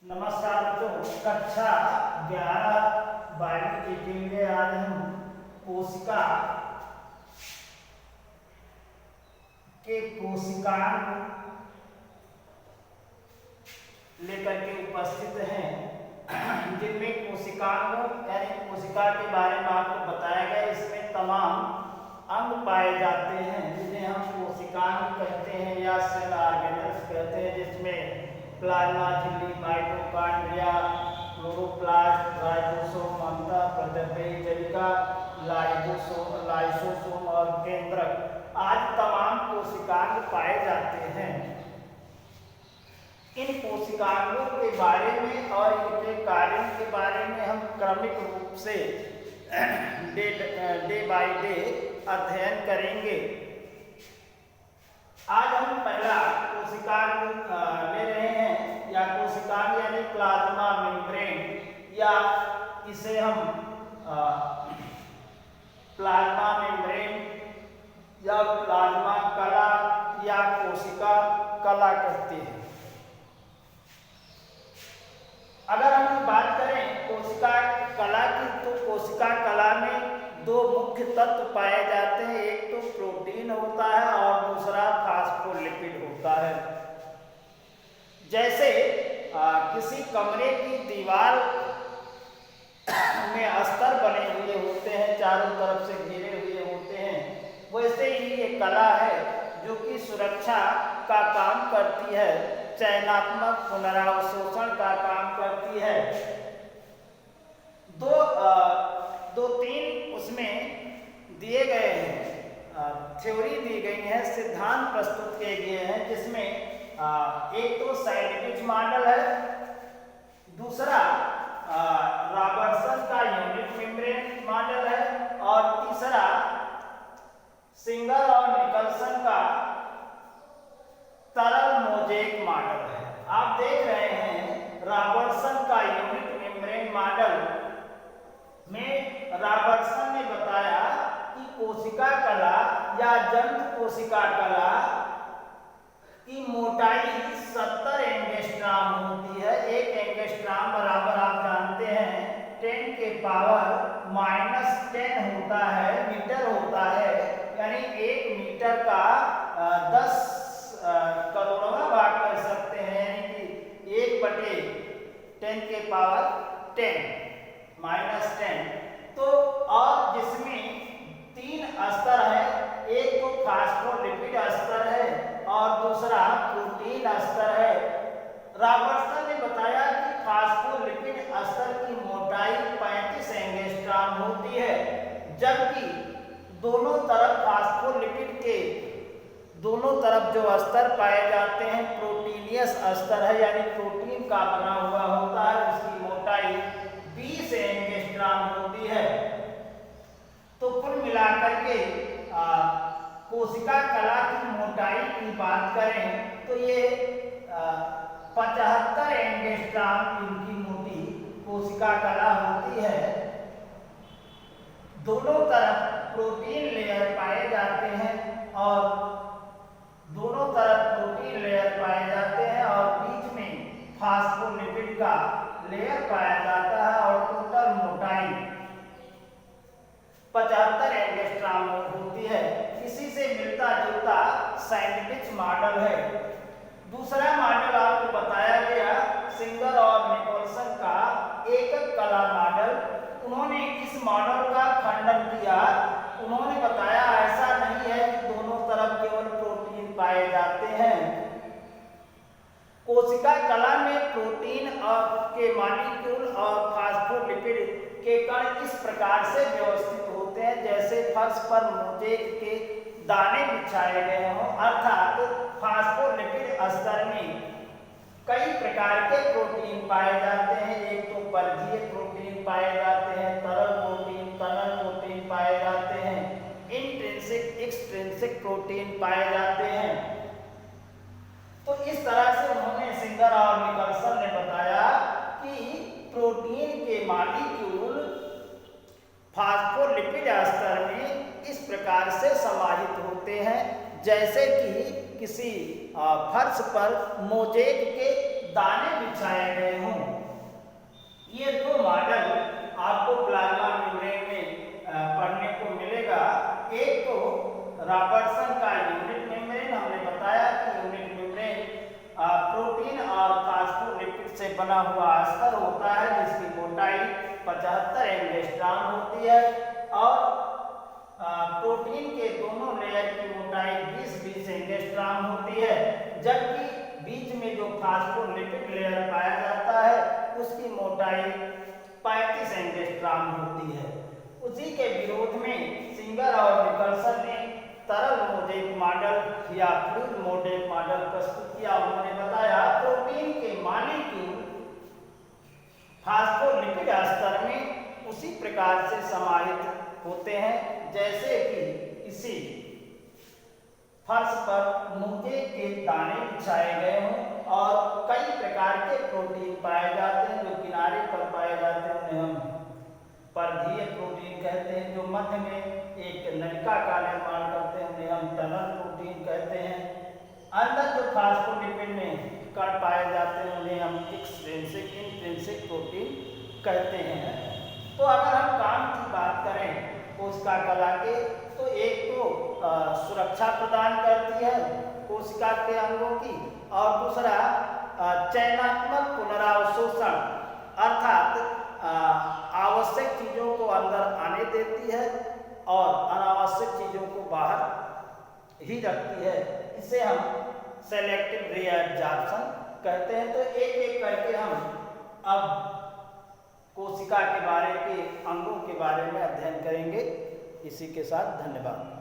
नमस्कार बच्चों, कक्षा 11 बायोलॉजी के लिए आज हम कोशिका के कोशिकांग लेकर के उपस्थित हैं, जिनमें कोशिकांग यानी कोशिका के बारे में आपको बताया गया। इसमें तमाम अंग पाए जाते हैं जिन्हें हम कोशिकांग कहते हैं या सेल ऑर्गेनल्स कहते हैं, जिसमें प्लाज्मा झिल्ली, माइटोकॉन्ड्रिया, क्लोरोप्लास्ट, राइबोसोम, अंतःप्रजनयिका, लाइसोसोम और केंद्रक आज तमाम कोशिकांग पाए जाते हैं। इन कोशिकांगों के बारे में और इनके कार्यों के बारे में हम क्रमिक रूप से डे बाय डे अध्ययन करेंगे। आज हम पहला कोशिकांग ले रहे हैं, या कोशिकांग यानी प्लाज्मा मेम्ब्रेन, या इसे हम प्लाज्मा मेम्ब्रेन या प्लाज्मा कला या कोशिका कला कहते हैं। अगर हम बात करें कोशिका कला की, तो कोशिका कला में दो मुख्य तत्व पाए जाते हैं। एक तो प्रोटीन होता है और दूसरा फास्फोलिपिड होता है। जैसे किसी कमरे की दीवार में अस्तर बने हुए होते हैं, चारों तरफ से घिरे हुए होते हैं, वैसे ही ये कला है जो कि सुरक्षा का काम करती है, चयनात्मक पुनरावशोषण का काम करती है। दो तीन उसमें दिए गए हैं, थ्योरी दी गई है, सिद्धांत प्रस्तुत किए गए हैं, जिसमें एक तो सैंडविच मॉडल है, दूसरा रॉबर्टसन का यूनिट मेम्ब्रेन मॉडल है, और तीसरा सिंगर और निकलसन का तरल मोज़ेक मॉडल है। आप देख रहे हैं रॉबर्टसन का यूनिट मेम्ब्रेन मॉडल में रॉबर्टसन ने बताया कि कोशिका कला या जंतु कोशिका कला की मोटाई 70 एंगस्ट्रॉम होती है। एक एंगस्ट्रॉम बराबर आप जानते हैं 10 के पावर -10 होता है, मीटर होता है, यानी 1 मीटर का 10 करोड़वां भाग कर सकते हैं, यानी कि 1/10 के पावर 10 -10। तो और जिसमें 3 स्तर है, एक तो फास्फोलिपिड स्तर है और दूसरा प्रोटीन स्तर है। रॉबर्टसन ने बताया कि फास्फोलिपिड स्तर की मोटाई 35 एंगस्ट्रॉम होती है, जबकि दोनों तरफ फास्फोलिपिड के दोनों तरफ जो स्तर पाए जाते हैं प्रोटीनियस स्तर है, यानी प्रोटीन का बना हुआ होता है, उसकी मोटाई 20 एंगस्ट्रॉम होती है। तो कुल मिलाकर के कोशिका कला की मोटाई की बात करें तो ये 75 एंगस्ट्रॉम इनकी मोटी कोशिका कला होती है। दोनों तरफ प्रोटीन लेयर पाए जाते हैं और बीच में फास्फोलिपिड का लेयर पाया जाता है, और टोटल मोटाई 75 एंगस्ट्रॉम होती है। इसी से मिलता जुलता सैंडविच मॉडल है। दूसरा मॉडल आपको बताया गया सिंगर और निकोलसन का एकक कला मॉडल। उन्होंने इस मॉडल का खंडन किया। उन्होंने बताया ऐसा नहीं है कि दोनों तरफ केवल प्रोटीन पाए जाते हैं। कोशिका कला में प्रोटीन और के मॉलिक्यूल और फास्फोलिपिड के कण इस प्रकार से व्यवस्थित होते हैं जैसे फर्श पर मोज़ेक के दाने बिछाए गए हों, अर्थात फास्फोलिपिड स्तर में कई प्रकार के प्रोटीन पाए जाते हैं। एक तो परिधीय प्रोटीन पाए जाते हैं, तरल प्रोटीन, तनल प्रोटीन पाए जाते हैं, इंट्रिंसिक एक्सट्रिंसिक प्रोटीन पाए जाते हैं। तो इस तरह से उन्होंने सिंगर और निकलसन ने बताया कि प्रोटीन के मॉलिक्यूल फास्फोलिपिड स्तर में इस प्रकार से समाहित होते हैं जैसे कि किसी फर्श पर मोज़ेक के दाने बिछाए गए हों। बना हुआ अस्तर होता है जिसकी मोटाई 75 एंगस्ट्रॉम होती है और प्रोटीन के दोनों लेयर की मोटाई 20-20 एंगस्ट्रॉम होती है, जबकि बीच में जो फास्फोलिपिड लेयर पाया जाता है उसकी मोटाई 35 एंगस्ट्रॉम होती है। उसी के विरोध में सिंगर और निकलसन ने तरल मोज़ेक मॉडल या फ्लूइड मोज़ेक मॉडल प्रस्तुत किया। उन्होंने बताया प्रोटीन के मॉलिक्यूल फास्फोलिपिड स्तर में उसी प्रकार से समाहित होते हैं जैसे कि इसी फर्श पर मोज़ेक के दाने बिछाए गए हों और कई प्रकार के प्रोटीन पाए जाते हैं। जो किनारे पर पाए जाते हैं उन्हें हम परिधीय प्रोटीन कहते हैं, जो मध्य में एक नलिका का निर्माण करते हैं उन्हें हम टनल प्रोटीन कहते हैं। अंदर जो फास्फोलिपिड में कण पाए जाते हैं उन्हें हम एक्सट्रिंसिक इंट्रिंसिक प्रोटीन कहते हैं। तो अगर हम काम की बात करें कोशिका कला के, तो एक तो सुरक्षा प्रदान करती है कोशिका के अंगों की, और दूसरा चयनात्मक पुनरावशोषण अर्थात आवश्यक चीज़ों को अंदर आने देती है और अनावश्यक चीज़ों को बाहर ही रखती है। इसे हम सेलेक्टिव रीअब्जॉर्प्शन कहते हैं। तो एक एक करके हम अब कोशिका के बारे के अंगों के बारे में अध्ययन करेंगे। इसी के साथ धन्यवाद।